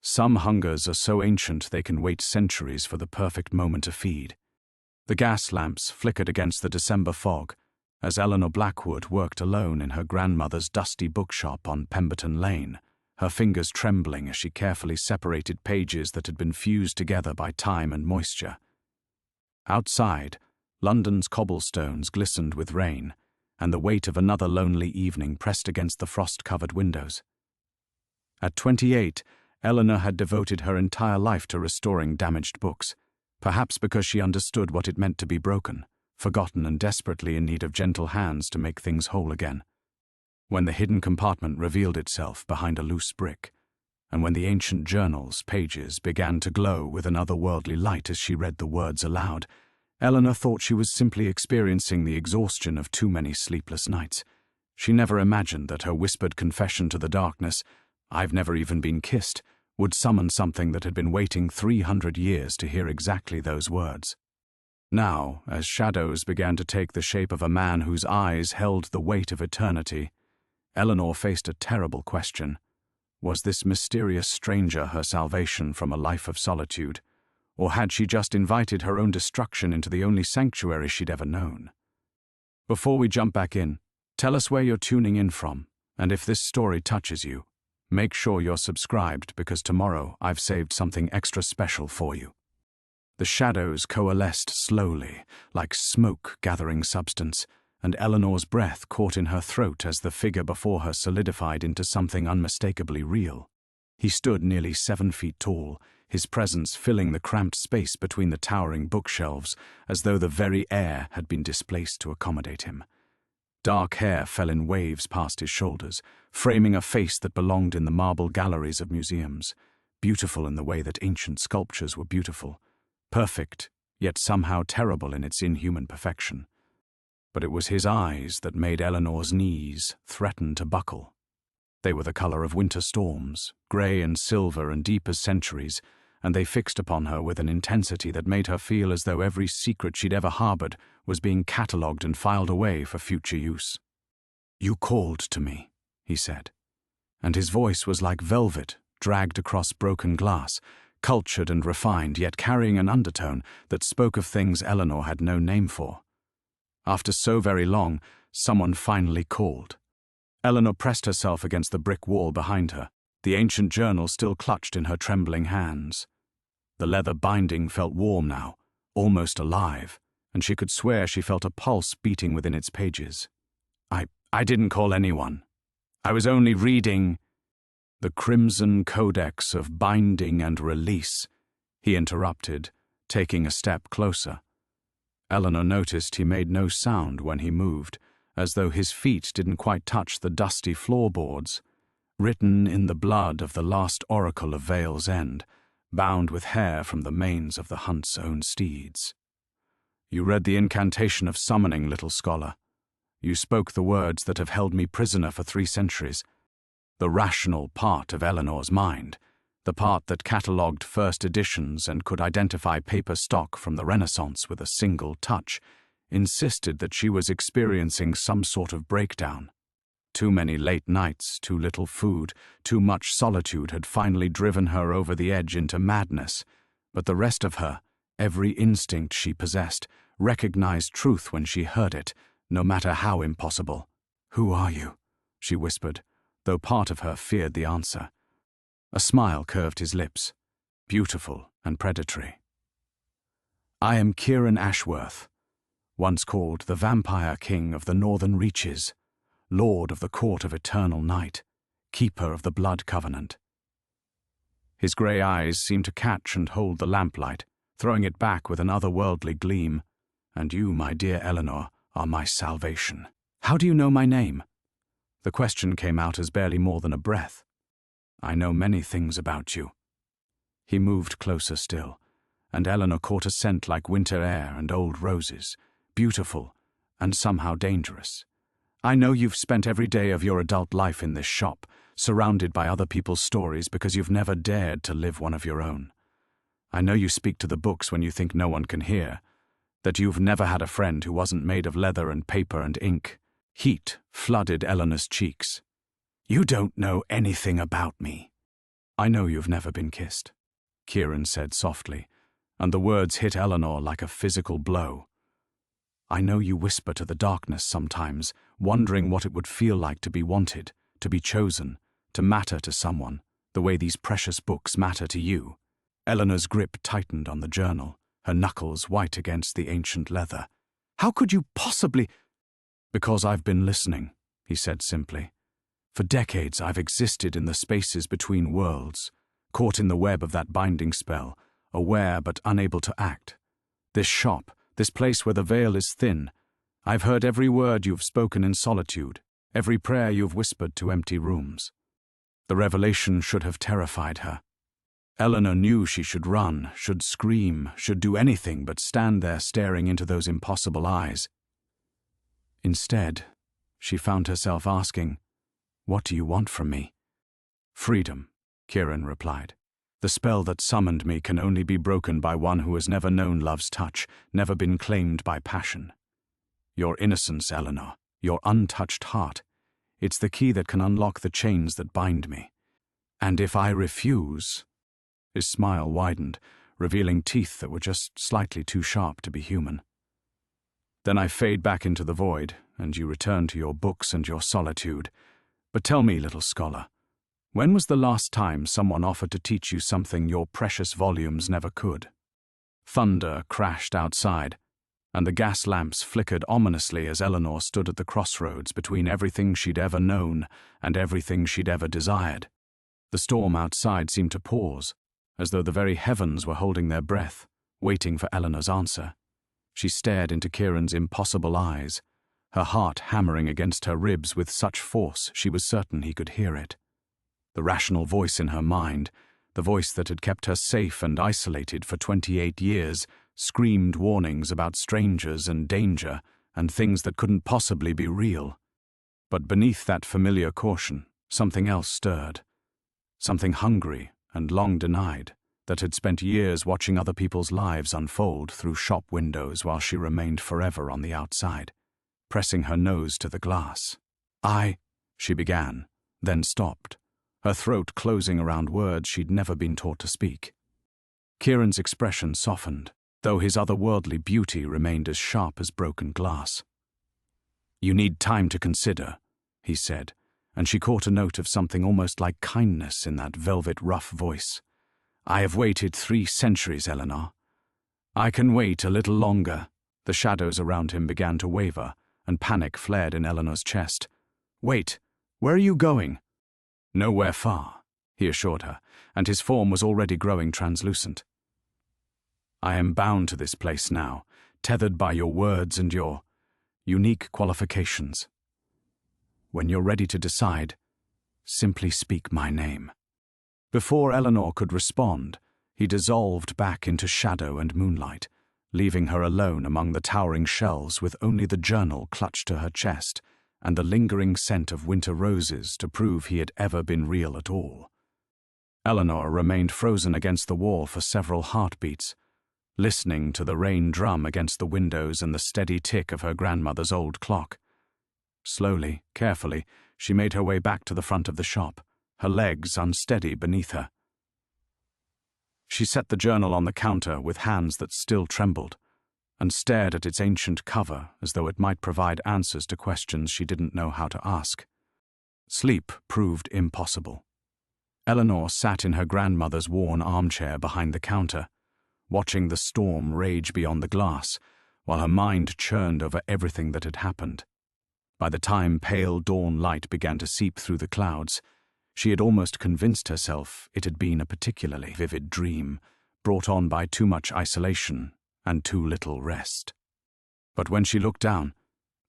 Some hungers are so ancient they can wait centuries for the perfect moment to feed. The gas lamps flickered against the December fog as Eleanor Blackwood worked alone in her grandmother's dusty bookshop on Pemberton Lane, her fingers trembling as she carefully separated pages that had been fused together by time and moisture. Outside, London's cobblestones glistened with rain, and the weight of another lonely evening pressed against the frost-covered windows. At 28, Eleanor had devoted her entire life to restoring damaged books, perhaps because she understood what it meant to be broken, forgotten and desperately in need of gentle hands to make things whole again. When the hidden compartment revealed itself behind a loose brick, and when the ancient journal's pages began to glow with an otherworldly light as she read the words aloud, Eleanor thought she was simply experiencing the exhaustion of too many sleepless nights. She never imagined that her whispered confession to the darkness, "I've never even been kissed," would summon something that had been waiting 300 years to hear exactly those words. Now, as shadows began to take the shape of a man whose eyes held the weight of eternity, Eleanor faced a terrible question. Was this mysterious stranger her salvation from a life of solitude, or had she just invited her own destruction into the only sanctuary she'd ever known? Before we jump back in, tell us where you're tuning in from, and if this story touches you, make sure you're subscribed because tomorrow I've saved something extra special for you. The shadows coalesced slowly, like smoke gathering substance, and Eleanor's breath caught in her throat as the figure before her solidified into something unmistakably real. He stood nearly 7 feet tall, his presence filling the cramped space between the towering bookshelves as though the very air had been displaced to accommodate him. Dark hair fell in waves past his shoulders, framing a face that belonged in the marble galleries of museums, beautiful in the way that ancient sculptures were beautiful, perfect, yet somehow terrible in its inhuman perfection. But it was his eyes that made Eleanor's knees threaten to buckle. They were the color of winter storms, grey and silver and deep as centuries, and they fixed upon her with an intensity that made her feel as though every secret she'd ever harbored was being catalogued and filed away for future use. "You called to me," he said, and his voice was like velvet dragged across broken glass, cultured and refined, yet carrying an undertone that spoke of things Eleanor had no name for. After so very long, someone finally called. Eleanor pressed herself against the brick wall behind her, the ancient journal still clutched in her trembling hands. The leather binding felt warm now, almost alive, and she could swear she felt a pulse beating within its pages. I didn't call anyone. I was only reading the crimson codex of binding and release," he interrupted, taking a step closer. Eleanor noticed he made no sound when he moved, as though his feet didn't quite touch the dusty floorboards. Written in the blood of the last oracle of Vale's End, bound with hair from the manes of the hunt's own steeds. "You read the incantation of summoning, little scholar. You spoke the words that have held me prisoner for 3 centuries. The rational part of Eleanor's mind, the part that catalogued first editions and could identify paper stock from the Renaissance with a single touch, insisted that she was experiencing some sort of breakdown. Too many late nights, too little food, too much solitude had finally driven her over the edge into madness, but the rest of her, every instinct she possessed, recognized truth when she heard it, no matter how impossible. "Who are you?" she whispered, though part of her feared the answer. A smile curved his lips, beautiful and predatory. "I am Kieran Ashworth, once called the Vampire King of the Northern Reaches, Lord of the Court of Eternal Night, Keeper of the Blood Covenant." His grey eyes seemed to catch and hold the lamplight, throwing it back with an otherworldly gleam. "And you, my dear Eleanor, are my salvation." "How do you know my name?" The question came out as barely more than a breath. "I know many things about you." He moved closer still, and Eleanor caught a scent like winter air and old roses, beautiful and somehow dangerous. "I know you've spent every day of your adult life in this shop, surrounded by other people's stories because you've never dared to live one of your own. I know you speak to the books when you think no one can hear, that you've never had a friend who wasn't made of leather and paper and ink." Heat flooded Eleanor's cheeks. "You don't know anything about me." I know you've never been kissed, Kieran said softly, and the words hit Eleanor like a physical blow. I know you whisper to the darkness sometimes, wondering what it would feel like to be wanted, to be chosen, to matter to someone, the way these precious books matter to you. Eleanor's grip tightened on the journal, her knuckles white against the ancient leather. How could you possibly— Because I've been listening, he said simply. For decades I've existed in the spaces between worlds, caught in the web of that binding spell, aware but unable to act. This shop, this place where the veil is thin, I've heard every word you've spoken in solitude, every prayer you've whispered to empty rooms. The revelation should have terrified her. Eleanor knew she should run, should scream, should do anything but stand there staring into those impossible eyes. Instead, she found herself asking, "What do you want from me?" "Freedom," Kieran replied. "The spell that summoned me can only be broken by one who has never known love's touch, never been claimed by passion. Your innocence, Eleanor, your untouched heart, it's the key that can unlock the chains that bind me. And if I refuse—" His smile widened, revealing teeth that were just slightly too sharp to be human. "Then I fade back into the void, and you return to your books and your solitude. But tell me, little scholar, when was the last time someone offered to teach you something your precious volumes never could?" Thunder crashed outside, and the gas lamps flickered ominously as Eleanor stood at the crossroads between everything she'd ever known and everything she'd ever desired. The storm outside seemed to pause, as though the very heavens were holding their breath, waiting for Eleanor's answer. She stared into Kieran's impossible eyes, her heart hammering against her ribs with such force she was certain he could hear it. The rational voice in her mind, the voice that had kept her safe and isolated for 28 years, screamed warnings about strangers and danger and things that couldn't possibly be real. But beneath that familiar caution, something else stirred. Something hungry and long denied, that had spent years watching other people's lives unfold through shop windows while she remained forever on the outside, pressing her nose to the glass. She began, then stopped, her throat closing around words she'd never been taught to speak. Kieran's expression softened, though his otherworldly beauty remained as sharp as broken glass. "You need time to consider," he said, and she caught a note of something almost like kindness in that velvet rough voice. "I have waited 3 centuries, Eleanor. I can wait a little longer." The shadows around him began to waver, and panic flared in Eleanor's chest. "Wait, where are you going?" "Nowhere far," he assured her, and his form was already growing translucent. "I am bound to this place now, tethered by your words and your unique qualifications. When you're ready to decide, simply speak my name." Before Eleanor could respond, he dissolved back into shadow and moonlight, leaving her alone among the towering shelves with only the journal clutched to her chest and the lingering scent of winter roses to prove he had ever been real at all. Eleanor remained frozen against the wall for several heartbeats, listening to the rain drum against the windows and the steady tick of her grandmother's old clock. Slowly, carefully, she made her way back to the front of the shop, her legs unsteady beneath her. She set the journal on the counter with hands that still trembled, and stared at its ancient cover as though it might provide answers to questions she didn't know how to ask. Sleep proved impossible. Eleanor sat in her grandmother's worn armchair behind the counter, watching the storm rage beyond the glass, while her mind churned over everything that had happened. By the time pale dawn light began to seep through the clouds, she had almost convinced herself it had been a particularly vivid dream, brought on by too much isolation and too little rest. But when she looked down,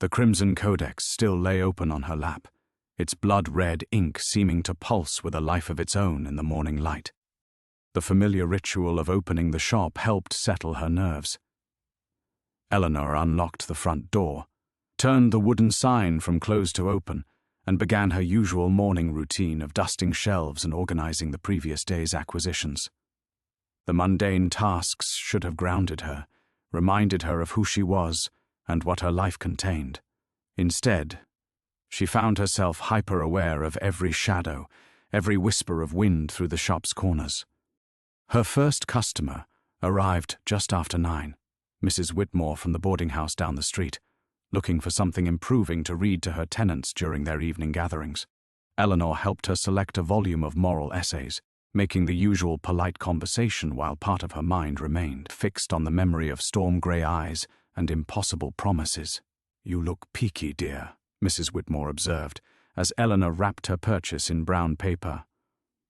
the crimson codex still lay open on her lap, its blood-red ink seeming to pulse with a life of its own in the morning light. The familiar ritual of opening the shop helped settle her nerves. Eleanor unlocked the front door, turned the wooden sign from closed to open, and began her usual morning routine of dusting shelves and organizing the previous day's acquisitions. The mundane tasks should have grounded her, reminded her of who she was and what her life contained. Instead, she found herself hyper-aware of every shadow, every whisper of wind through the shop's corners. Her first customer arrived just after 9, Mrs. Whitmore from the boarding house down the street, looking for something improving to read to her tenants during their evening gatherings. Eleanor helped her select a volume of moral essays, making the usual polite conversation while part of her mind remained fixed on the memory of storm-grey eyes and impossible promises. "You look peaky, dear," Mrs. Whitmore observed, as Eleanor wrapped her purchase in brown paper.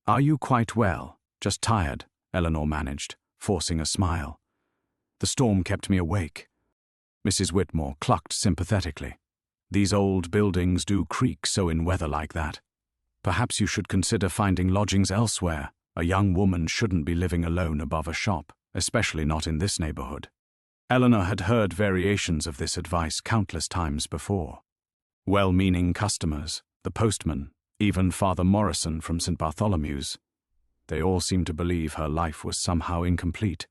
"Are you quite well? Just tired?" Eleanor managed, forcing a smile. "The storm kept me awake." Mrs. Whitmore clucked sympathetically. "These old buildings do creak so in weather like that. Perhaps you should consider finding lodgings elsewhere. A young woman shouldn't be living alone above a shop, especially not in this neighborhood." Eleanor had heard variations of this advice countless times before. Well-meaning customers, the postman, even Father Morrison from St. Bartholomew's. They all seemed to believe her life was somehow incomplete,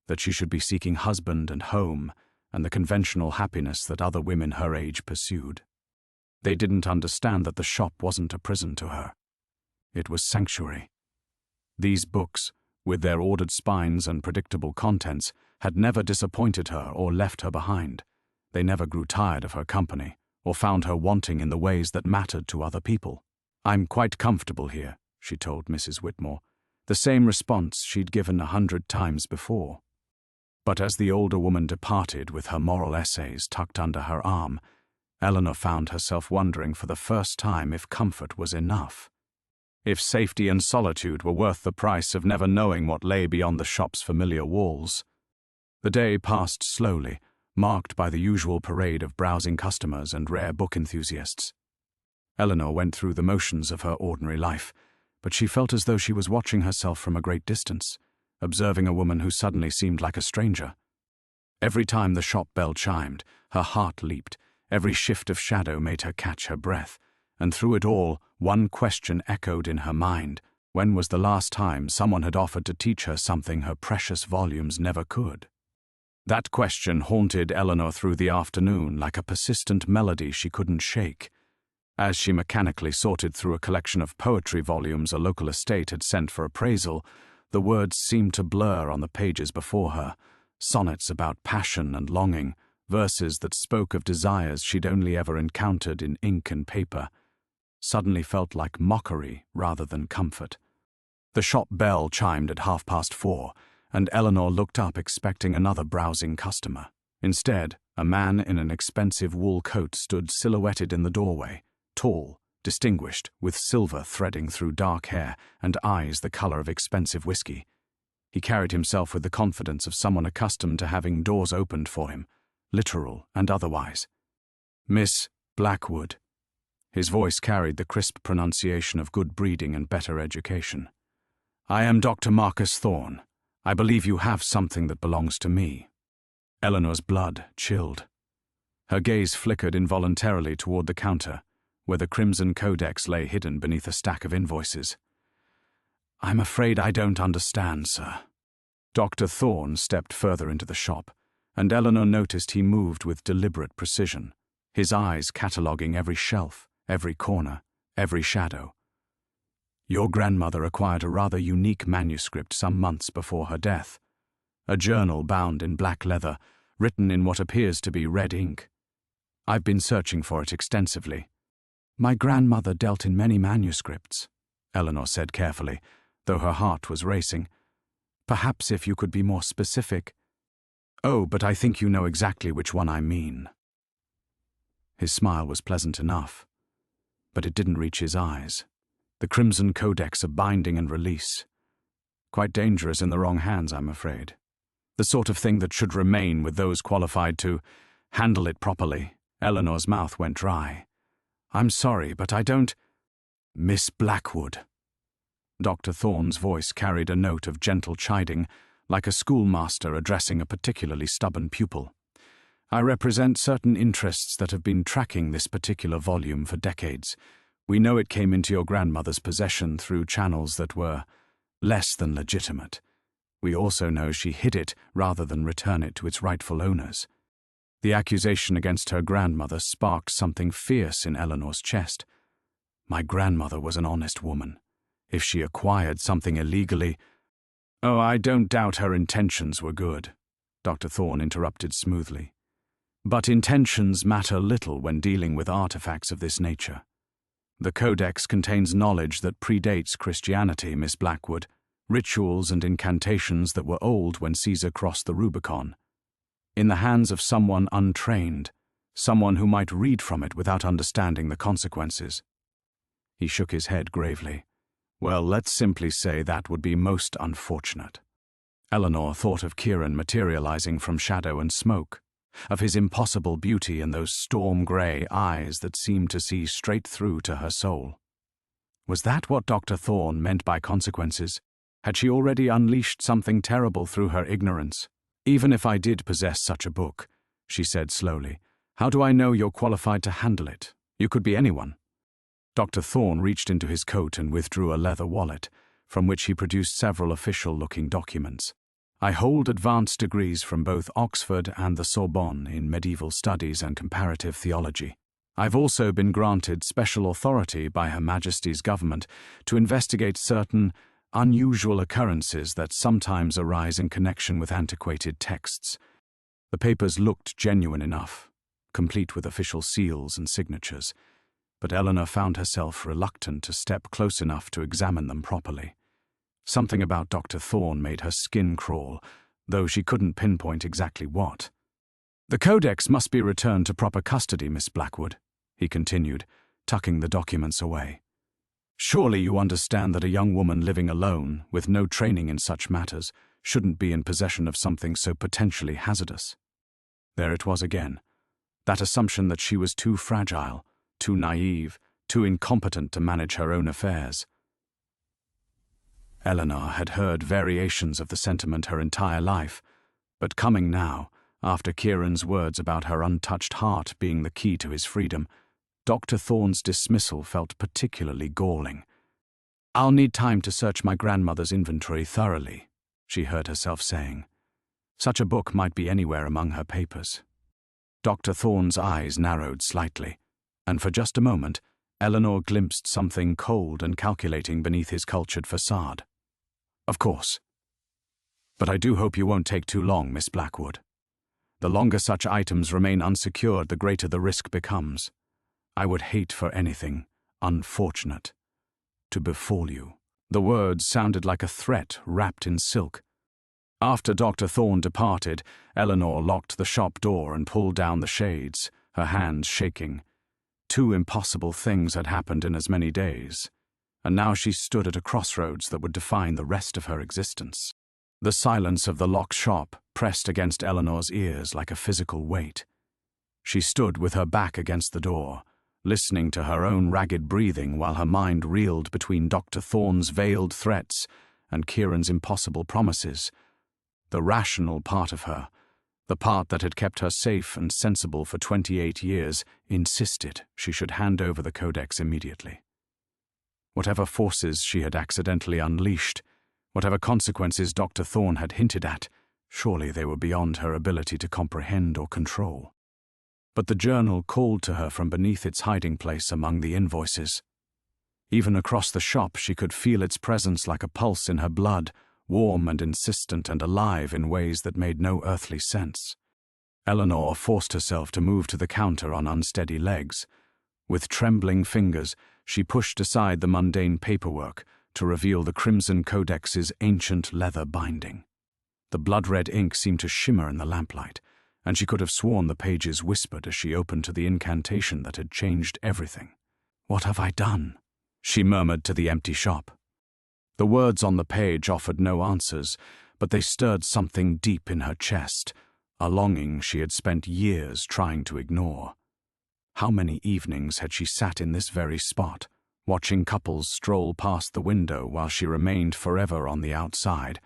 that she should be seeking husband and home and the conventional happiness that other women her age pursued. They didn't understand that the shop wasn't a prison to her. It was sanctuary. These books, with their ordered spines and predictable contents, had never disappointed her or left her behind. They never grew tired of her company or found her wanting in the ways that mattered to other people. "I'm quite comfortable here," she told Mrs. Whitmore, the same response she'd given 100 times before. But as the older woman departed with her moral essays tucked under her arm, Eleanor found herself wondering for the first time if comfort was enough. If safety and solitude were worth the price of never knowing what lay beyond the shop's familiar walls. The day passed slowly, marked by the usual parade of browsing customers and rare book enthusiasts. Eleanor went through the motions of her ordinary life, but she felt as though she was watching herself from a great distance, observing a woman who suddenly seemed like a stranger. Every time the shop bell chimed, her heart leaped. Every shift of shadow made her catch her breath, and through it all, one question echoed in her mind. When was the last time someone had offered to teach her something her precious volumes never could? That question haunted Eleanor through the afternoon like a persistent melody she couldn't shake. As she mechanically sorted through a collection of poetry volumes a local estate had sent for appraisal, the words seemed to blur on the pages before her, sonnets about passion and longing, verses that spoke of desires she'd only ever encountered in ink and paper, suddenly felt like mockery rather than comfort. The shop bell chimed at 4:30, and Eleanor looked up expecting another browsing customer. Instead, a man in an expensive wool coat stood silhouetted in the doorway, tall, distinguished, with silver threading through dark hair and eyes the color of expensive whiskey. He carried himself with the confidence of someone accustomed to having doors opened for him, literal and otherwise. "Miss Blackwood." His voice carried the crisp pronunciation of good breeding and better education. "I am Dr. Marcus Thorne. I believe you have something that belongs to me." Eleanor's blood chilled. Her gaze flickered involuntarily toward the counter, where the crimson codex lay hidden beneath a stack of invoices. "I'm afraid I don't understand, sir." Dr. Thorne stepped further into the shop, and Eleanor noticed he moved with deliberate precision, his eyes cataloguing every shelf, every corner, every shadow. "Your grandmother acquired a rather unique manuscript some months before her death. A journal bound in black leather, written in what appears to be red ink. I've been searching for it extensively." "My grandmother dealt in many manuscripts," Eleanor said carefully, though her heart was racing. "Perhaps if you could be more specific." "Oh, but I think you know exactly which one I mean." His smile was pleasant enough, but it didn't reach his eyes. The crimson codex of binding and release. Quite dangerous in the wrong hands, I'm afraid. The sort of thing that should remain with those qualified to handle it properly. Eleanor's mouth went dry. "I'm sorry, but I don't—" "Miss Blackwood." Dr. Thorne's voice carried a note of gentle chiding, like a schoolmaster addressing a particularly stubborn pupil. "I represent certain interests that have been tracking this particular volume for decades. We know it came into your grandmother's possession through channels that were less than legitimate. We also know she hid it rather than return it to its rightful owners." The accusation against her grandmother sparked something fierce in Eleanor's chest. My grandmother was an honest woman. If she acquired something illegally— "Oh, I don't doubt her intentions were good," Dr. Thorne interrupted smoothly. "But intentions matter little when dealing with artifacts of this nature. The Codex contains knowledge that predates Christianity, Miss Blackwood, rituals and incantations that were old when Caesar crossed the Rubicon. In the hands of someone untrained, someone who might read from it without understanding the consequences." He shook his head gravely. "Well, let's simply say that would be most unfortunate." Eleanor thought of Kieran materializing from shadow and smoke, of his impossible beauty and those storm-grey eyes that seemed to see straight through to her soul. Was that what Dr. Thorne meant by consequences? Had she already unleashed something terrible through her ignorance? "Even if I did possess such a book," she said slowly, "how do I know you're qualified to handle it? You could be anyone." Dr. Thorne reached into his coat and withdrew a leather wallet, from which he produced several official-looking documents. "I hold advanced degrees from both Oxford and the Sorbonne in medieval studies and comparative theology. I've also been granted special authority by Her Majesty's government to investigate certain unusual occurrences that sometimes arise in connection with antiquated texts." The papers looked genuine enough, complete with official seals and signatures, but Eleanor found herself reluctant to step close enough to examine them properly. Something about Dr. Thorne made her skin crawl, though she couldn't pinpoint exactly what. "The Codex must be returned to proper custody, Miss Blackwood," he continued, tucking the documents away. "Surely you understand that a young woman living alone, with no training in such matters, shouldn't be in possession of something so potentially hazardous." There it was again, that assumption that she was too fragile, too naive, too incompetent to manage her own affairs. Eleanor had heard variations of the sentiment her entire life, but coming now, after Kieran's words about her untouched heart being the key to his freedom, Dr. Thorne's dismissal felt particularly galling. "I'll need time to search my grandmother's inventory thoroughly," she heard herself saying. Such a book might be anywhere among her papers. Dr. Thorne's eyes narrowed slightly, and for just a moment, Eleanor glimpsed something cold and calculating beneath his cultured facade. "Of course. But I do hope you won't take too long, Miss Blackwood. The longer such items remain unsecured, the greater the risk becomes. I would hate for anything unfortunate to befall you." The words sounded like a threat wrapped in silk. After Dr. Thorne departed, Eleanor locked the shop door and pulled down the shades, her hands shaking. Two impossible things had happened in as many days, and now she stood at a crossroads that would define the rest of her existence. The silence of the locked shop pressed against Eleanor's ears like a physical weight. She stood with her back against the door, listening to her own ragged breathing while her mind reeled between Dr. Thorne's veiled threats and Kieran's impossible promises. The rational part of her, the part that had kept her safe and sensible for 28 years, insisted she should hand over the Codex immediately. Whatever forces she had accidentally unleashed, whatever consequences Dr. Thorne had hinted at, surely they were beyond her ability to comprehend or control. But the journal called to her from beneath its hiding place among the invoices. Even across the shop she could feel its presence like a pulse in her blood, warm and insistent and alive in ways that made no earthly sense. Eleanor forced herself to move to the counter on unsteady legs. With trembling fingers, she pushed aside the mundane paperwork to reveal the Crimson Codex's ancient leather binding. The blood-red ink seemed to shimmer in the lamplight, and she could have sworn the pages whispered as she opened to the incantation that had changed everything. "What have I done?" she murmured to the empty shop. The words on the page offered no answers, but they stirred something deep in her chest, a longing she had spent years trying to ignore. How many evenings had she sat in this very spot, watching couples stroll past the window while she remained forever on the outside?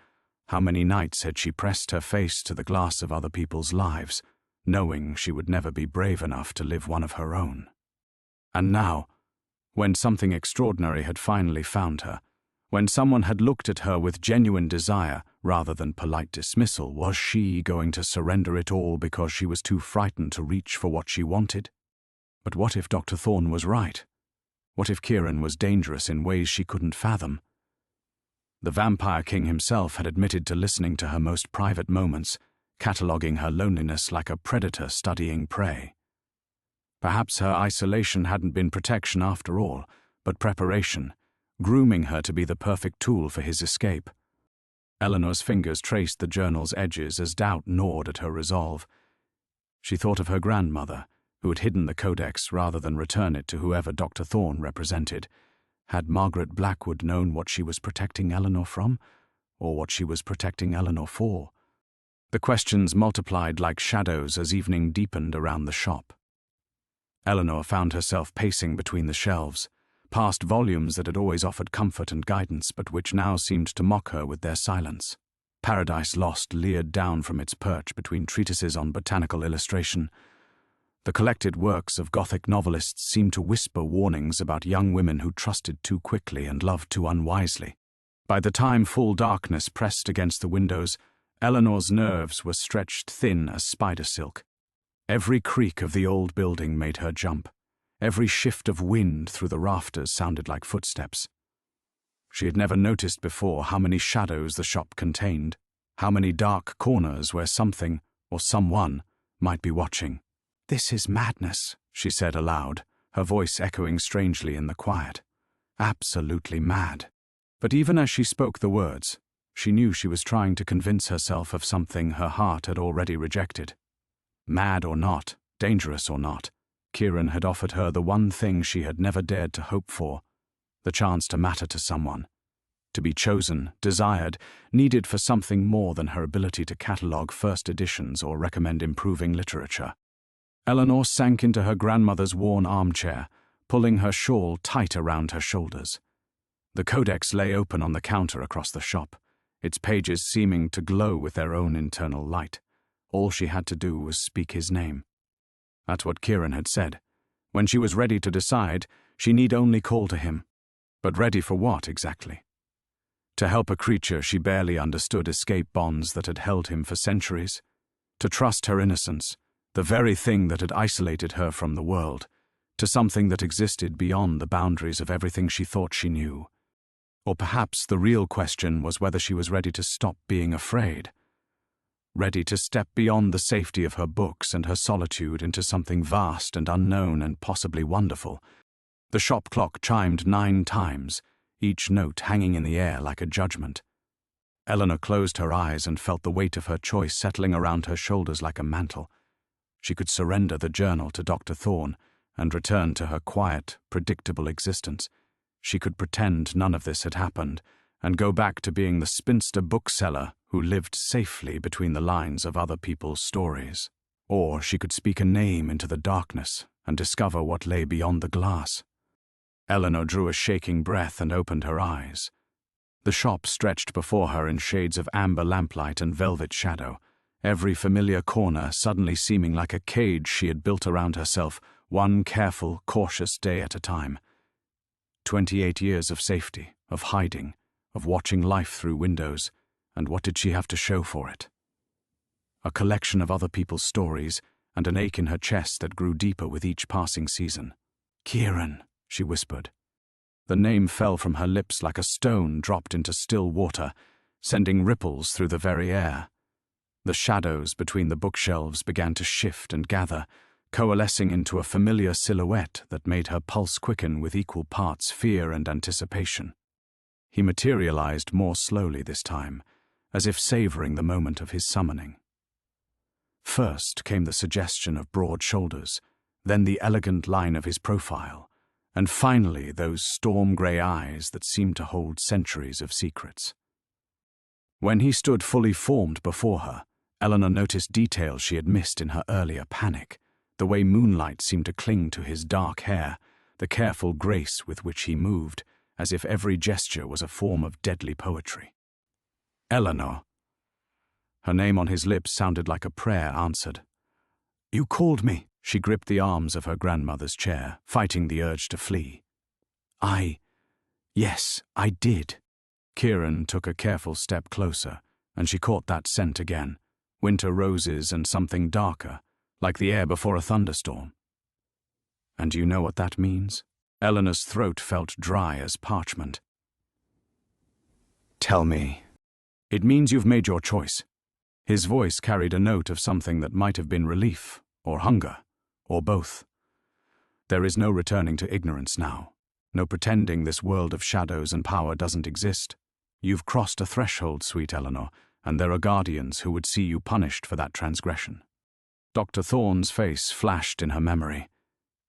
How many nights had she pressed her face to the glass of other people's lives, knowing she would never be brave enough to live one of her own? And now, when something extraordinary had finally found her, when someone had looked at her with genuine desire rather than polite dismissal, was she going to surrender it all because she was too frightened to reach for what she wanted? But what if Dr. Thorne was right? What if Kieran was dangerous in ways she couldn't fathom? The Vampire King himself had admitted to listening to her most private moments, cataloguing her loneliness like a predator studying prey. Perhaps her isolation hadn't been protection after all, but preparation, grooming her to be the perfect tool for his escape. Eleanor's fingers traced the journal's edges as doubt gnawed at her resolve. She thought of her grandmother, who had hidden the codex rather than return it to whoever Dr. Thorne represented. Had Margaret Blackwood known what she was protecting Eleanor from, or what she was protecting Eleanor for? The questions multiplied like shadows as evening deepened around the shop. Eleanor found herself pacing between the shelves, past volumes that had always offered comfort and guidance but which now seemed to mock her with their silence. Paradise Lost leered down from its perch between treatises on botanical illustration. The collected works of Gothic novelists seemed to whisper warnings about young women who trusted too quickly and loved too unwisely. By the time full darkness pressed against the windows, Eleanor's nerves were stretched thin as spider silk. Every creak of the old building made her jump. Every shift of wind through the rafters sounded like footsteps. She had never noticed before how many shadows the shop contained, how many dark corners where something, or someone, might be watching. "This is madness," she said aloud, her voice echoing strangely in the quiet. Absolutely mad. But even as she spoke the words, she knew she was trying to convince herself of something her heart had already rejected. Mad or not, dangerous or not, Kieran had offered her the one thing she had never dared to hope for, the chance to matter to someone, to be chosen, desired, needed for something more than her ability to catalogue first editions or recommend improving literature. Eleanor sank into her grandmother's worn armchair, pulling her shawl tight around her shoulders. The codex lay open on the counter across the shop, its pages seeming to glow with their own internal light. All she had to do was speak his name. That's what Kieran had said. When she was ready to decide, she need only call to him. But ready for what, exactly? To help a creature she barely understood escape bonds that had held him for centuries? To trust her innocence, the very thing that had isolated her from the world, to something that existed beyond the boundaries of everything she thought she knew? Or perhaps the real question was whether she was ready to stop being afraid, ready to step beyond the safety of her books and her solitude into something vast and unknown and possibly wonderful. The shop clock chimed 9 times, each note hanging in the air like a judgment. Eleanor closed her eyes and felt the weight of her choice settling around her shoulders like a mantle. She could surrender the journal to Dr. Thorne and return to her quiet, predictable existence. She could pretend none of this had happened and go back to being the spinster bookseller who lived safely between the lines of other people's stories. Or she could speak a name into the darkness and discover what lay beyond the glass. Eleanor drew a shaking breath and opened her eyes. The shop stretched before her in shades of amber lamplight and velvet shadow, every familiar corner suddenly seeming like a cage she had built around herself, one careful, cautious day at a time. 28 years of safety, of hiding, of watching life through windows, and what did she have to show for it? A collection of other people's stories, and an ache in her chest that grew deeper with each passing season. "Kieran," she whispered. The name fell from her lips like a stone dropped into still water, sending ripples through the very air. The shadows between the bookshelves began to shift and gather, coalescing into a familiar silhouette that made her pulse quicken with equal parts fear and anticipation. He materialized more slowly this time, as if savoring the moment of his summoning. First came the suggestion of broad shoulders, then the elegant line of his profile, and finally those storm-grey eyes that seemed to hold centuries of secrets. When he stood fully formed before her, Eleanor noticed details she had missed in her earlier panic, the way moonlight seemed to cling to his dark hair, the careful grace with which he moved, as if every gesture was a form of deadly poetry. "Eleanor." Her name on his lips sounded like a prayer answered. "You called me." She gripped the arms of her grandmother's chair, fighting the urge to flee. Yes, I did." Kieran took a careful step closer, and she caught that scent again, winter roses and something darker, like the air before a thunderstorm. "And you know what that means?" Eleanor's throat felt dry as parchment. Tell me. It means you've made your choice. His voice carried a note of something that might have been relief, or hunger, or both. There is no returning to ignorance now. No pretending this world of shadows and power doesn't exist. You've crossed a threshold, sweet Eleanor, and there are guardians who would see you punished for that transgression. Dr. Thorne's face flashed in her memory.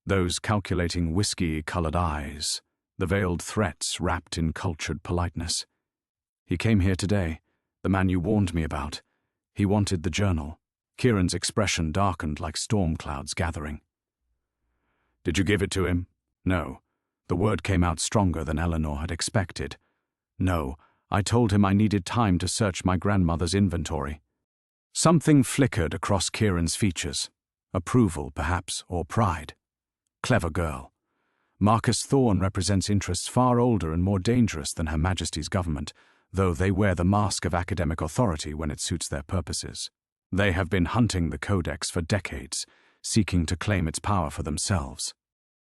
Those calculating whiskey-colored eyes, the veiled threats wrapped in cultured politeness. He came here today, the man you warned me about. He wanted the journal. Kieran's expression darkened like storm clouds gathering. Did you give it to him? No. The word came out stronger than Eleanor had expected. No, I told him I needed time to search my grandmother's inventory. Something flickered across Kieran's features. Approval, perhaps, or pride. Clever girl. Marcus Thorne represents interests far older and more dangerous than Her Majesty's government, though they wear the mask of academic authority when it suits their purposes. They have been hunting the Codex for decades, seeking to claim its power for themselves.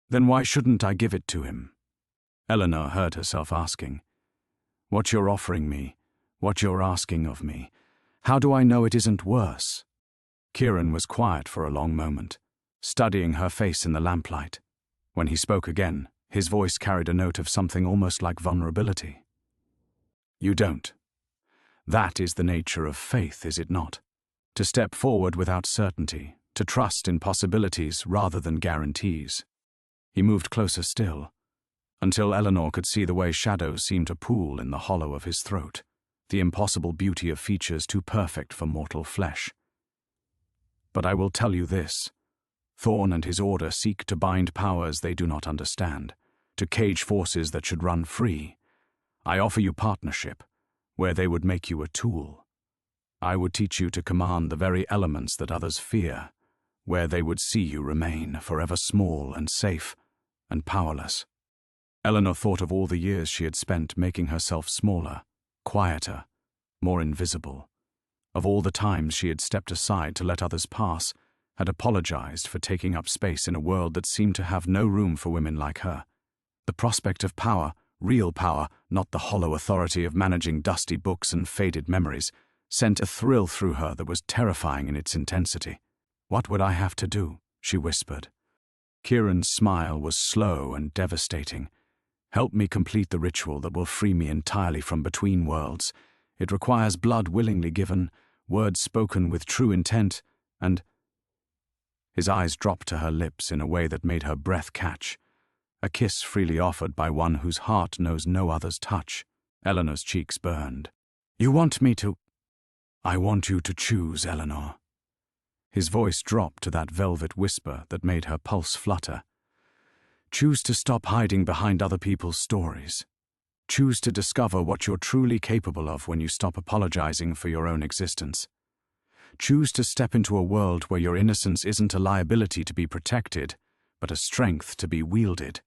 Then why shouldn't I give it to him? Eleanor heard herself asking. What you're offering me, what you're asking of me, how do I know it isn't worse? Kieran was quiet for a long moment, studying her face in the lamplight. When he spoke again, his voice carried a note of something almost like vulnerability. You don't. That is the nature of faith, is it not? To step forward without certainty, to trust in possibilities rather than guarantees. He moved closer still, until Eleanor could see the way shadows seemed to pool in the hollow of his throat, the impossible beauty of features too perfect for mortal flesh. But I will tell you this. Thorne and his order seek to bind powers they do not understand, to cage forces that should run free. I offer you partnership, where they would make you a tool. I would teach you to command the very elements that others fear, where they would see you remain forever small and safe and powerless. Eleanor thought of all the years she had spent making herself smaller, quieter, more invisible, of all the times she had stepped aside to let others pass, had apologized for taking up space in a world that seemed to have no room for women like her. The prospect of power, real power, not the hollow authority of managing dusty books and faded memories, sent a thrill through her that was terrifying in its intensity. What would I have to do? She whispered. Kieran's smile was slow and devastating. Help me complete the ritual that will free me entirely from between worlds. It requires blood willingly given, words spoken with true intent, and... His eyes dropped to her lips in a way that made her breath catch. A kiss freely offered by one whose heart knows no other's touch. Eleanor's cheeks burned. You want me to... I want you to choose, Eleanor. His voice dropped to that velvet whisper that made her pulse flutter. Choose to stop hiding behind other people's stories. Choose to discover what you're truly capable of when you stop apologizing for your own existence. Choose to step into a world where your innocence isn't a liability to be protected, but a strength to be wielded.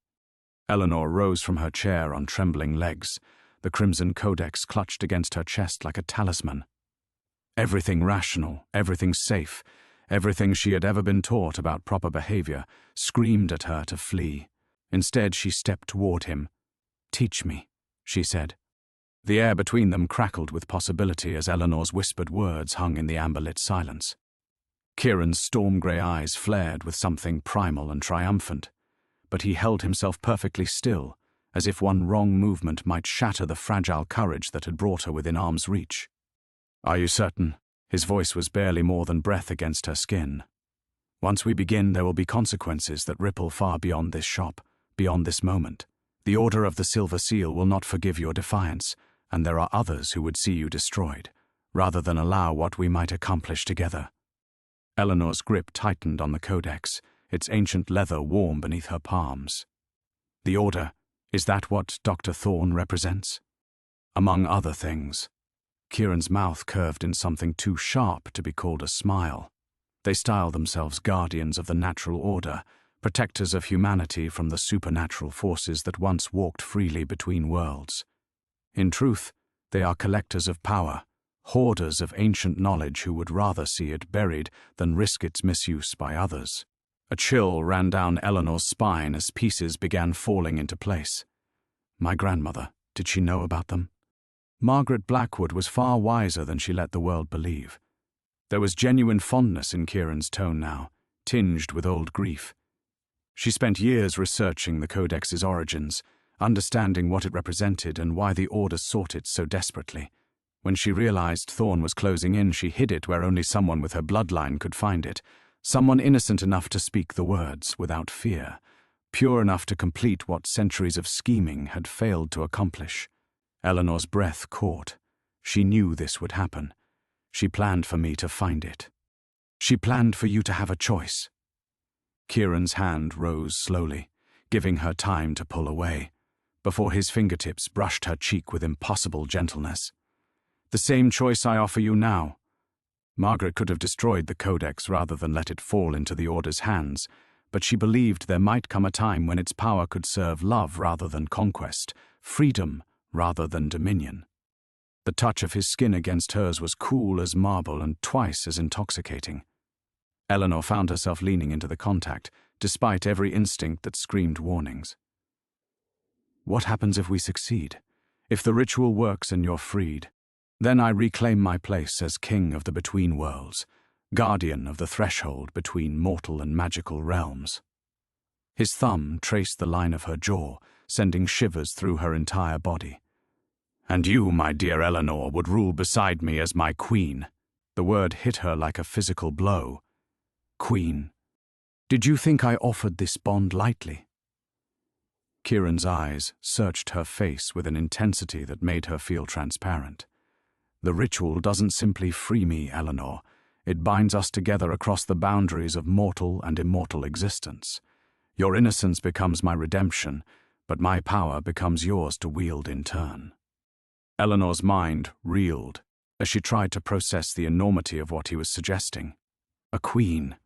Eleanor rose from her chair on trembling legs, the crimson codex clutched against her chest like a talisman. Everything rational, everything safe, everything she had ever been taught about proper behavior screamed at her to flee. Instead, she stepped toward him. Teach me, she said. The air between them crackled with possibility as Eleanor's whispered words hung in the amber-lit silence. Kieran's storm-grey eyes flared with something primal and triumphant, but he held himself perfectly still, as if one wrong movement might shatter the fragile courage that had brought her within arm's reach. Are you certain? His voice was barely more than breath against her skin. Once we begin, there will be consequences that ripple far beyond this shop, beyond this moment. The Order of the Silver Seal will not forgive your defiance, and there are others who would see you destroyed, rather than allow what we might accomplish together. Eleanor's grip tightened on the codex, its ancient leather warm beneath her palms. The Order, is that what Dr. Thorne represents? Among other things. Kieran's mouth curved in something too sharp to be called a smile. They style themselves guardians of the natural order, protectors of humanity from the supernatural forces that once walked freely between worlds. In truth, they are collectors of power, hoarders of ancient knowledge who would rather see it buried than risk its misuse by others. A chill ran down Eleanor's spine as pieces began falling into place. My grandmother, did she know about them? Margaret Blackwood was far wiser than she let the world believe. There was genuine fondness in Kieran's tone now, tinged with old grief. She spent years researching the Codex's origins, understanding what it represented and why the Order sought it so desperately. When she realized Thorn was closing in, she hid it where only someone with her bloodline could find it, someone innocent enough to speak the words without fear, pure enough to complete what centuries of scheming had failed to accomplish. Eleanor's breath caught. She knew this would happen. She planned for me to find it. She planned for you to have a choice. Kieran's hand rose slowly, giving her time to pull away, before his fingertips brushed her cheek with impossible gentleness. The same choice I offer you now. Margaret could have destroyed the Codex rather than let it fall into the Order's hands, but she believed there might come a time when its power could serve love rather than conquest, freedom rather than dominion. The touch of his skin against hers was cool as marble and twice as intoxicating. Eleanor found herself leaning into the contact, despite every instinct that screamed warnings. What happens if we succeed? If the ritual works and you're freed? Then I reclaim my place as king of the between worlds, guardian of the threshold between mortal and magical realms. His thumb traced the line of her jaw, sending shivers through her entire body. And you, my dear Eleanor, would rule beside me as my queen. The word hit her like a physical blow. Queen. Did you think I offered this bond lightly? Kieran's eyes searched her face with an intensity that made her feel transparent. The ritual doesn't simply free me, Eleanor. It binds us together across the boundaries of mortal and immortal existence. Your innocence becomes my redemption, but my power becomes yours to wield in turn. Eleanor's mind reeled as she tried to process the enormity of what he was suggesting. A queen.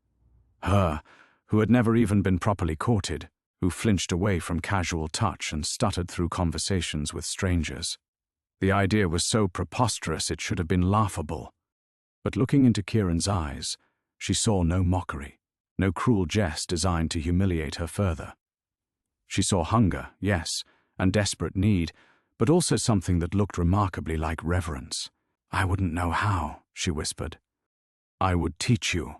Her, who had never even been properly courted, who flinched away from casual touch and stuttered through conversations with strangers. The idea was so preposterous it should have been laughable. But looking into Kieran's eyes, she saw no mockery, no cruel jest designed to humiliate her further. She saw hunger, yes, and desperate need, but also something that looked remarkably like reverence. I wouldn't know how, she whispered. I would teach you.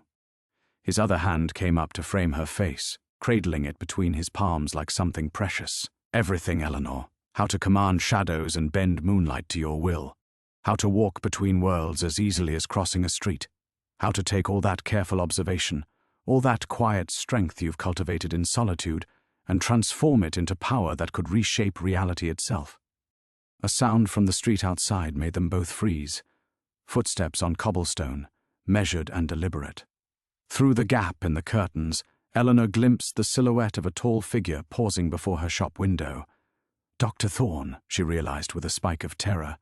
His other hand came up to frame her face, cradling it between his palms like something precious. Everything, Eleanor. How to command shadows and bend moonlight to your will. How to walk between worlds as easily as crossing a street. How to take all that careful observation, all that quiet strength you've cultivated in solitude, and transform it into power that could reshape reality itself. A sound from the street outside made them both freeze. Footsteps on cobblestone, measured and deliberate. Through the gap in the curtains, Eleanor glimpsed the silhouette of a tall figure pausing before her shop window. Dr. Thorn, she realized with a spike of terror.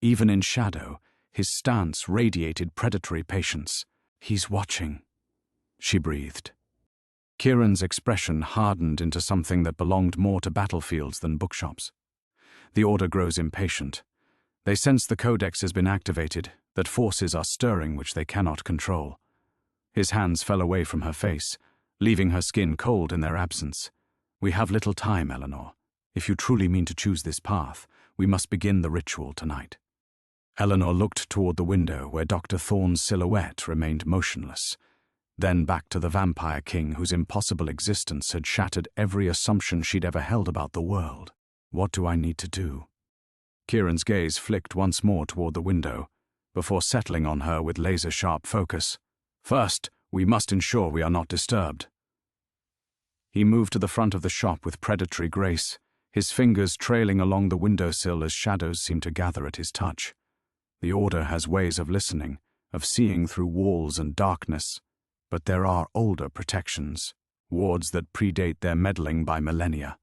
Even in shadow, his stance radiated predatory patience. He's watching, she breathed. Kieran's expression hardened into something that belonged more to battlefields than bookshops. The Order grows impatient. They sense the Codex has been activated, that forces are stirring which they cannot control. His hands fell away from her face, leaving her skin cold in their absence. We have little time, Eleanor. If you truly mean to choose this path, we must begin the ritual tonight. Eleanor looked toward the window where Dr. Thorn's silhouette remained motionless, then back to the vampire king whose impossible existence had shattered every assumption she'd ever held about the world. What do I need to do? Kieran's gaze flicked once more toward the window, before settling on her with laser-sharp focus. First, we must ensure we are not disturbed. He moved to the front of the shop with predatory grace, his fingers trailing along the windowsill as shadows seemed to gather at his touch. The Order has ways of listening, of seeing through walls and darkness, but there are older protections, wards that predate their meddling by millennia.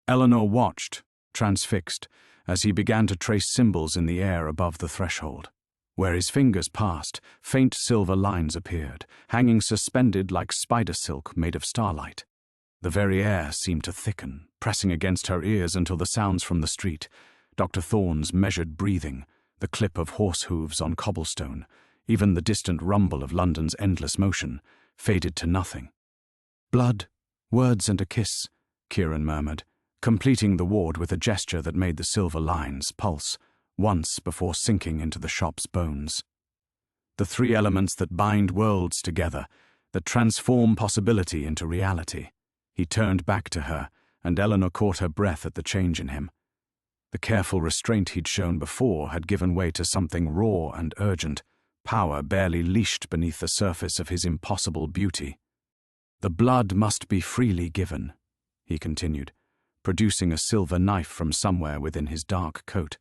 Eleanor watched, transfixed, as he began to trace symbols in the air above the threshold. Where his fingers passed, faint silver lines appeared, hanging suspended like spider silk made of starlight. The very air seemed to thicken, pressing against her ears until the sounds from the street, Dr. Thorn's measured breathing, the clip of horse hooves on cobblestone, even the distant rumble of London's endless motion, faded to nothing. Blood, words and a kiss, Kieran murmured, completing the ward with a gesture that made the silver lines pulse, once before sinking into the shop's bones. The three elements that bind worlds together, that transform possibility into reality. He turned back to her, and Eleanor caught her breath at the change in him. The careful restraint he'd shown before had given way to something raw and urgent, power barely leashed beneath the surface of his impossible beauty. "The blood must be freely given," he continued, producing a silver knife from somewhere within his dark coat.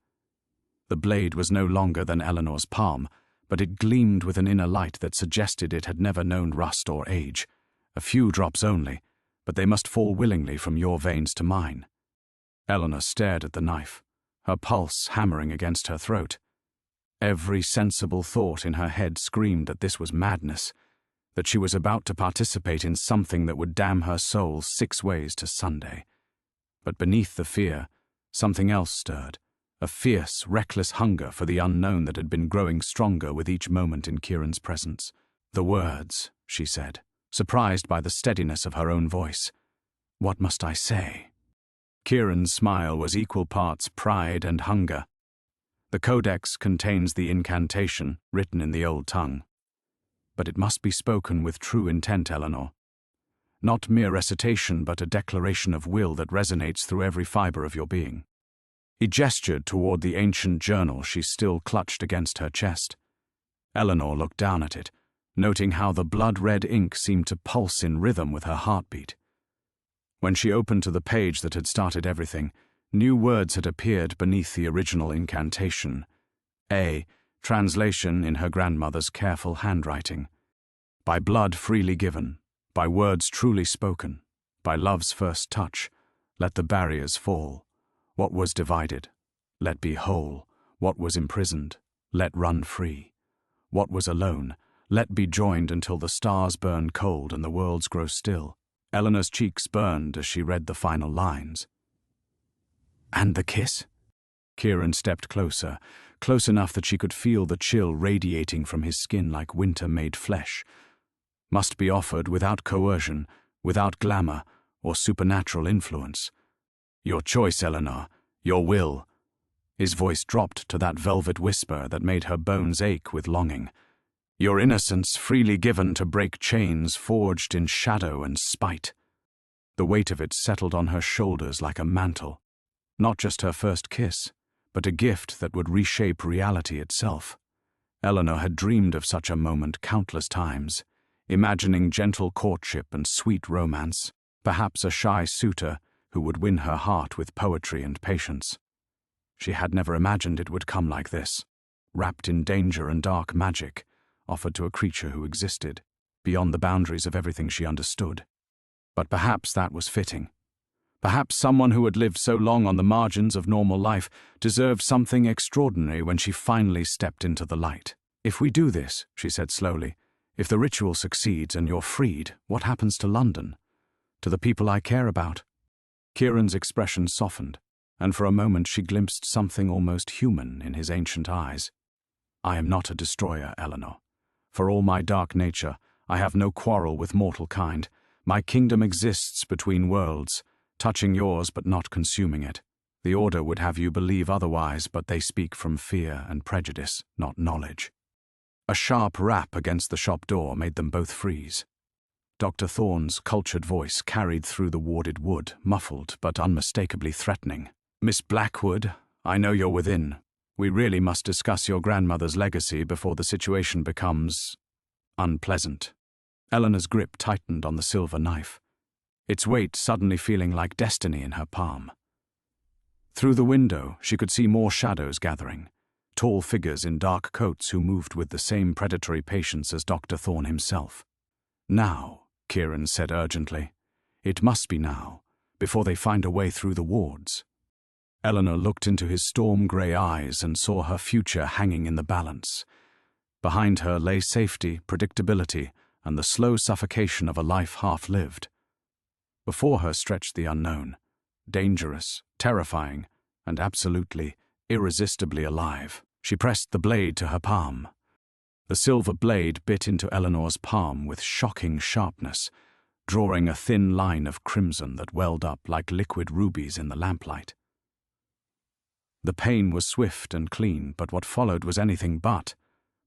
The blade was no longer than Eleanor's palm, but it gleamed with an inner light that suggested it had never known rust or age. "A few drops only, but they must fall willingly from your veins to mine." Eleanor stared at the knife, her pulse hammering against her throat. Every sensible thought in her head screamed that this was madness, that she was about to participate in something that would damn her soul 6 ways to Sunday. But beneath the fear, something else stirred, a fierce, reckless hunger for the unknown that had been growing stronger with each moment in Kieran's presence. "The words," she said, surprised by the steadiness of her own voice. "What must I say?" Kieran's smile was equal parts pride and hunger. "The codex contains the incantation, written in the old tongue. But it must be spoken with true intent, Eleanor. Not mere recitation, but a declaration of will that resonates through every fiber of your being." He gestured toward the ancient journal she still clutched against her chest. Eleanor looked down at it, noting how the blood-red ink seemed to pulse in rhythm with her heartbeat. When she opened to the page that had started everything, new words had appeared beneath the original incantation. Translation in her grandmother's careful handwriting. "By blood freely given, by words truly spoken, by love's first touch, let the barriers fall. What was divided, let be whole. What was imprisoned, let run free. What was alone, let be joined until the stars burn cold and the worlds grow still." Eleanor's cheeks burned as she read the final lines. "And the kiss?" Kieran stepped closer, close enough that she could feel the chill radiating from his skin like winter-made flesh. "Must be offered without coercion, without glamour or supernatural influence. Your choice, Eleanor, your will." His voice dropped to that velvet whisper that made her bones ache with longing. "Your innocence freely given to break chains forged in shadow and spite." The weight of it settled on her shoulders like a mantle. Not just her first kiss, but a gift that would reshape reality itself. Eleanor had dreamed of such a moment countless times, imagining gentle courtship and sweet romance, perhaps a shy suitor who would win her heart with poetry and patience. She had never imagined it would come like this, wrapped in danger and dark magic, offered to a creature who existed, beyond the boundaries of everything she understood. But perhaps that was fitting. Perhaps someone who had lived so long on the margins of normal life deserved something extraordinary when she finally stepped into the light. "If we do this," she said slowly, "if the ritual succeeds and you're freed, what happens to London? To the people I care about?" Kieran's expression softened, and for a moment she glimpsed something almost human in his ancient eyes. "I am not a destroyer, Eleanor. For all my dark nature, I have no quarrel with mortal kind. My kingdom exists between worlds, touching yours but not consuming it. The Order would have you believe otherwise, but they speak from fear and prejudice, not knowledge." A sharp rap against the shop door made them both freeze. Dr. Thorne's cultured voice carried through the warded wood, muffled but unmistakably threatening. "Miss Blackwood, I know you're within. We really must discuss your grandmother's legacy before the situation becomes unpleasant." Eleanor's grip tightened on the silver knife, its weight suddenly feeling like destiny in her palm. Through the window, she could see more shadows gathering, tall figures in dark coats who moved with the same predatory patience as Dr. Thorne himself. "Now," Kieran said urgently. "It must be now, before they find a way through the wards." Eleanor looked into his storm-grey eyes and saw her future hanging in the balance. Behind her lay safety, predictability, and the slow suffocation of a life half-lived. Before her stretched the unknown, dangerous, terrifying, and absolutely, irresistibly alive. She pressed the blade to her palm. The silver blade bit into Eleanor's palm with shocking sharpness, drawing a thin line of crimson that welled up like liquid rubies in the lamplight. The pain was swift and clean, but what followed was anything but.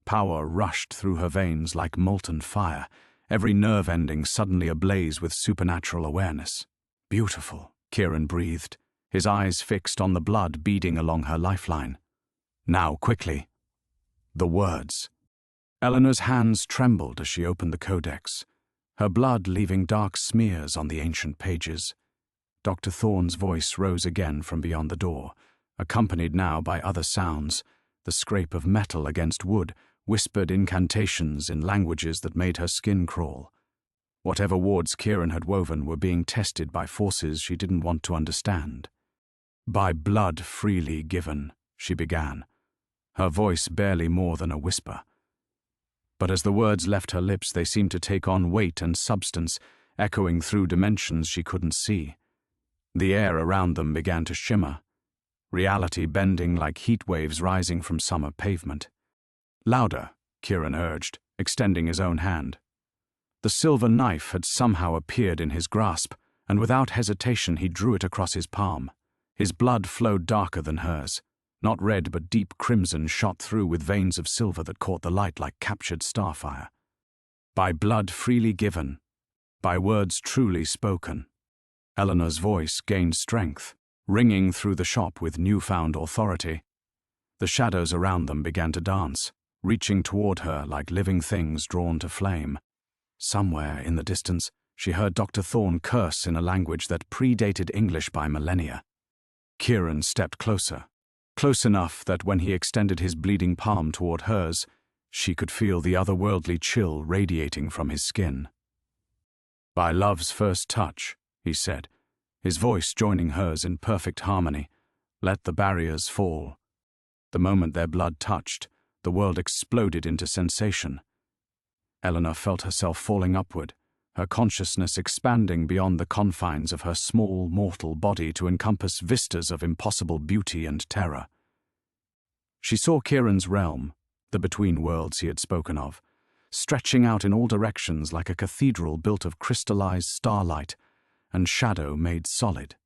Power rushed through her veins like molten fire, every nerve ending suddenly ablaze with supernatural awareness. Beautiful, Kieran breathed, his eyes fixed on the blood beading along her lifeline. Now, quickly. The words. Eleanor's hands trembled as she opened the codex, her blood leaving dark smears on the ancient pages. Dr. Thorne's voice rose again from beyond the door, accompanied now by other sounds, the scrape of metal against wood, whispered incantations in languages that made her skin crawl. Whatever wards Kieran had woven were being tested by forces she didn't want to understand. By blood freely given, she began, her voice barely more than a whisper. But as the words left her lips, they seemed to take on weight and substance, echoing through dimensions she couldn't see. The air around them began to shimmer, reality bending like heat waves rising from summer pavement. Louder, Kieran urged, extending his own hand. The silver knife had somehow appeared in his grasp, and without hesitation he drew it across his palm. His blood flowed darker than hers. Not red but deep crimson shot through with veins of silver that caught the light like captured starfire. By blood freely given, by words truly spoken. Eleanor's voice gained strength, ringing through the shop with newfound authority. The shadows around them began to dance, reaching toward her like living things drawn to flame. Somewhere in the distance, she heard Dr. Thorne curse in a language that predated English by millennia. Kieran stepped closer, close enough that when he extended his bleeding palm toward hers, she could feel the otherworldly chill radiating from his skin. By love's first touch, he said, his voice joining hers in perfect harmony, let the barriers fall. The moment their blood touched, the world exploded into sensation. Eleanor felt herself falling upward, her consciousness expanding beyond the confines of her small, mortal body to encompass vistas of impossible beauty and terror. She saw Kieran's realm, the between worlds he had spoken of, stretching out in all directions like a cathedral built of crystallized starlight and shadow made solid.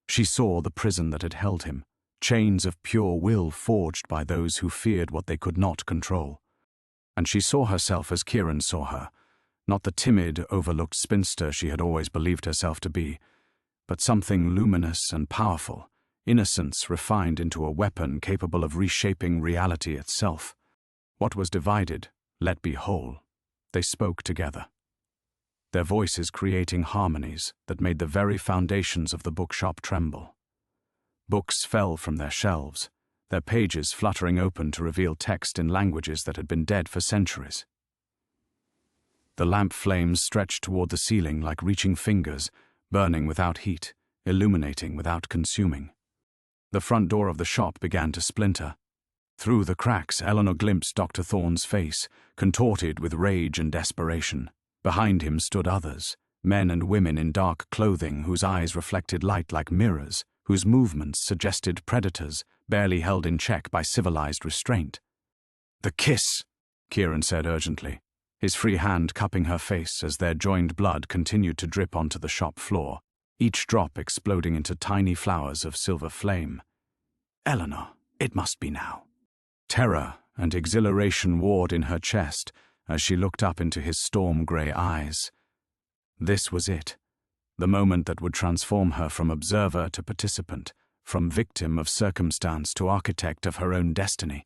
She saw the prison that had held him, chains of pure will forged by those who feared what they could not control. And she saw herself as Kieran saw her, not the timid, overlooked spinster she had always believed herself to be, but something luminous and powerful, innocence refined into a weapon capable of reshaping reality itself. What was divided, let be whole. They spoke together, their voices creating harmonies that made the very foundations of the bookshop tremble. Books fell from their shelves, their pages fluttering open to reveal text in languages that had been dead for centuries. The lamp flames stretched toward the ceiling like reaching fingers, burning without heat, illuminating without consuming. The front door of the shop began to splinter. Through the cracks, Eleanor glimpsed Dr. Thorne's face, contorted with rage and desperation. Behind him stood others, men and women in dark clothing whose eyes reflected light like mirrors, whose movements suggested predators, barely held in check by civilized restraint. "The kiss," Kieran said urgently, his free hand cupping her face as their joined blood continued to drip onto the shop floor, each drop exploding into tiny flowers of silver flame. "Eleanor, it must be now." Terror and exhilaration warred in her chest as she looked up into his storm-grey eyes. This was it, the moment that would transform her from observer to participant, from victim of circumstance to architect of her own destiny.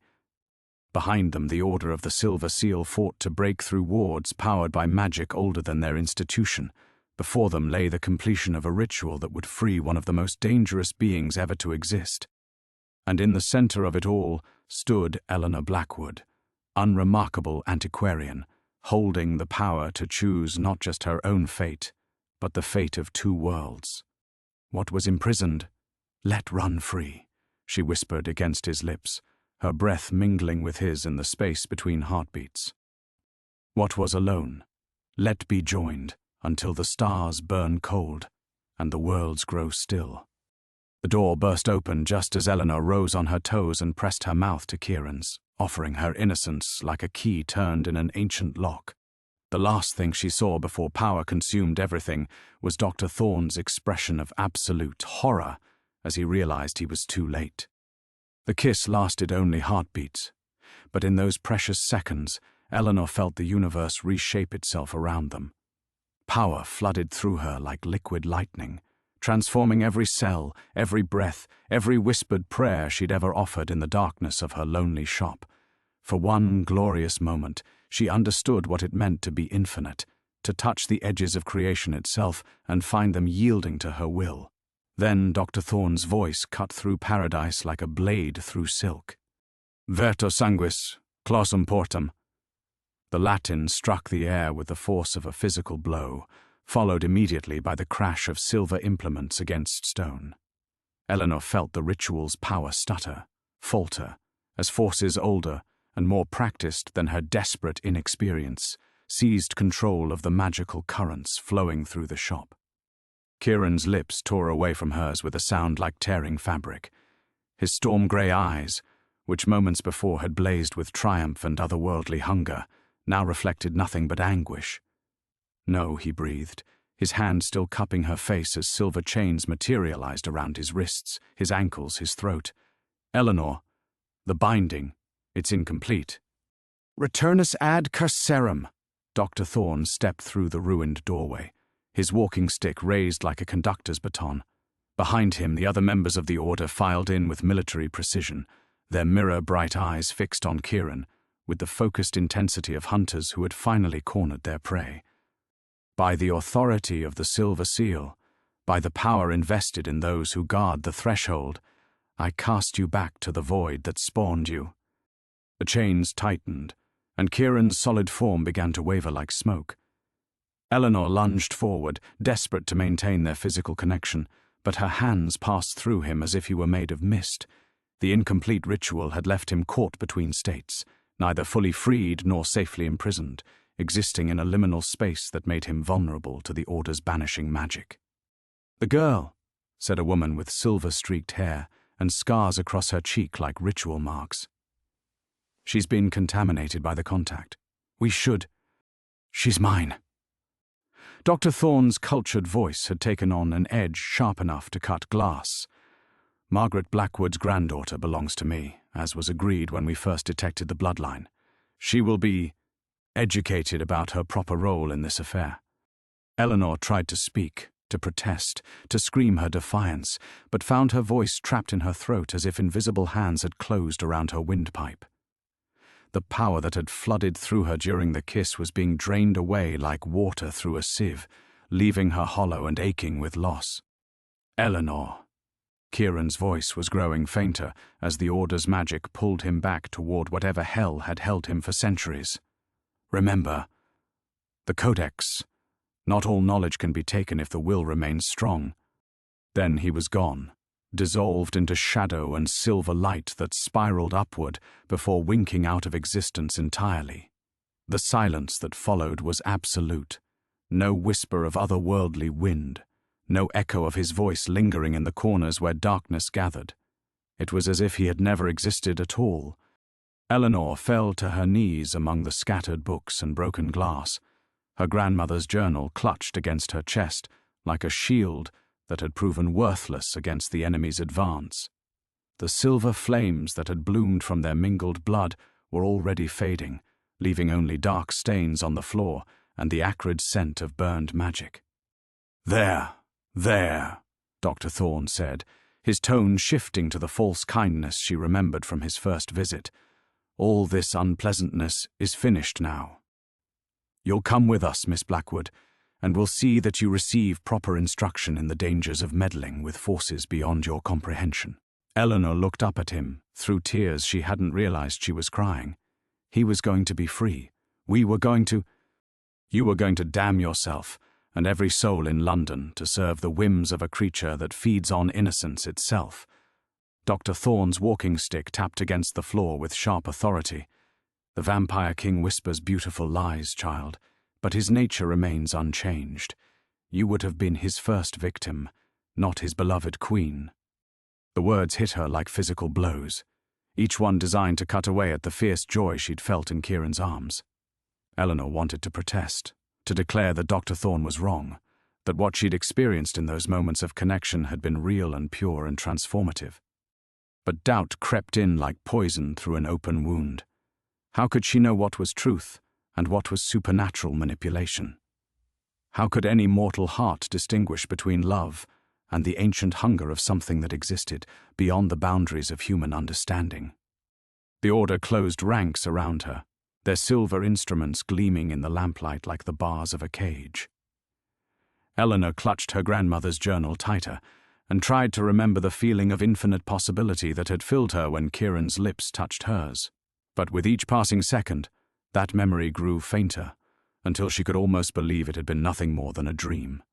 Behind them, the Order of the Silver Seal fought to break through wards powered by magic older than their institution. Before them lay the completion of a ritual that would free one of the most dangerous beings ever to exist. And in the center of it all stood Eleanor Blackwood, unremarkable antiquarian, holding the power to choose not just her own fate, but the fate of two worlds. What was imprisoned, let run free, she whispered against his lips, her breath mingling with his in the space between heartbeats. What was alone, let be joined until the stars burn cold and the worlds grow still. The door burst open just as Eleanor rose on her toes and pressed her mouth to Kieran's, offering her innocence like a key turned in an ancient lock. The last thing she saw before power consumed everything was Dr. Thorne's expression of absolute horror as he realized he was too late. The kiss lasted only heartbeats, but in those precious seconds, Eleanor felt the universe reshape itself around them. Power flooded through her like liquid lightning, transforming every cell, every breath, every whispered prayer she'd ever offered in the darkness of her lonely shop. For one glorious moment, she understood what it meant to be infinite, to touch the edges of creation itself and find them yielding to her will. Then Dr. Thorne's voice cut through paradise like a blade through silk. Verto sanguis, clausum portum. The Latin struck the air with the force of a physical blow, followed immediately by the crash of silver implements against stone. Eleanor felt the ritual's power stutter, falter, as forces older and more practiced than her desperate inexperience seized control of the magical currents flowing through the shop. Kieran's lips tore away from hers with a sound like tearing fabric. His storm-grey eyes, which moments before had blazed with triumph and otherworldly hunger, now reflected nothing but anguish. No, he breathed, his hand still cupping her face as silver chains materialized around his wrists, his ankles, his throat. Eleanor, the binding, it's incomplete. Returnus ad carcerum. Dr. Thorne stepped through the ruined doorway, his walking stick raised like a conductor's baton. Behind him, the other members of the order filed in with military precision, their mirror-bright eyes fixed on Kieran, with the focused intensity of hunters who had finally cornered their prey. By the authority of the Silver Seal, by the power invested in those who guard the threshold, I cast you back to the void that spawned you. The chains tightened, and Kieran's solid form began to waver like smoke. Eleanor lunged forward, desperate to maintain their physical connection, but her hands passed through him as if he were made of mist. The incomplete ritual had left him caught between states, neither fully freed nor safely imprisoned, existing in a liminal space that made him vulnerable to the Order's banishing magic. "The girl," said a woman with silver-streaked hair and scars across her cheek like ritual marks. "She's been contaminated by the contact. We should. She's mine." Dr. Thorne's cultured voice had taken on an edge sharp enough to cut glass. "Margaret Blackwood's granddaughter belongs to me, as was agreed when we first detected the bloodline. She will be educated about her proper role in this affair." Eleanor tried to speak, to protest, to scream her defiance, but found her voice trapped in her throat as if invisible hands had closed around her windpipe. The power that had flooded through her during the kiss was being drained away like water through a sieve, leaving her hollow and aching with loss. "Eleanor." Kieran's voice was growing fainter as the Order's magic pulled him back toward whatever hell had held him for centuries. "Remember, the Codex. Not all knowledge can be taken if the will remains strong." Then he was gone, dissolved into shadow and silver light that spiraled upward before winking out of existence entirely. The silence that followed was absolute. No whisper of otherworldly wind, no echo of his voice lingering in the corners where darkness gathered. It was as if he had never existed at all. Eleanor fell to her knees among the scattered books and broken glass, her grandmother's journal clutched against her chest like a shield that had proven worthless against the enemy's advance. The silver flames that had bloomed from their mingled blood were already fading, leaving only dark stains on the floor and the acrid scent of burned magic. There, Dr. Thorne said, his tone shifting to the false kindness she remembered from his first visit. "All this unpleasantness is finished now. You'll come with us, Miss Blackwood, and we'll see that you receive proper instruction in the dangers of meddling with forces beyond your comprehension." Eleanor looked up at him, through tears she hadn't realized she was crying. He was going to be free. You were going to damn yourself and every soul in London to serve the whims of a creature that feeds on innocence itself. Dr. Thorne's walking stick tapped against the floor with sharp authority. "The Vampire King whispers beautiful lies, child, but his nature remains unchanged. You would have been his first victim, not his beloved queen." The words hit her like physical blows, each one designed to cut away at the fierce joy she'd felt in Kieran's arms. Eleanor wanted to protest, to declare that Dr. Thorne was wrong, that what she'd experienced in those moments of connection had been real and pure and transformative. but doubt crept in like poison through an open wound. How could she know what was truth and what was supernatural manipulation? How could any mortal heart distinguish between love and the ancient hunger of something that existed beyond the boundaries of human understanding? The Order closed ranks around her, their silver instruments gleaming in the lamplight like the bars of a cage. Eleanor clutched her grandmother's journal tighter and tried to remember the feeling of infinite possibility that had filled her when Kieran's lips touched hers. But with each passing second, that memory grew fainter, until she could almost believe it had been nothing more than a dream.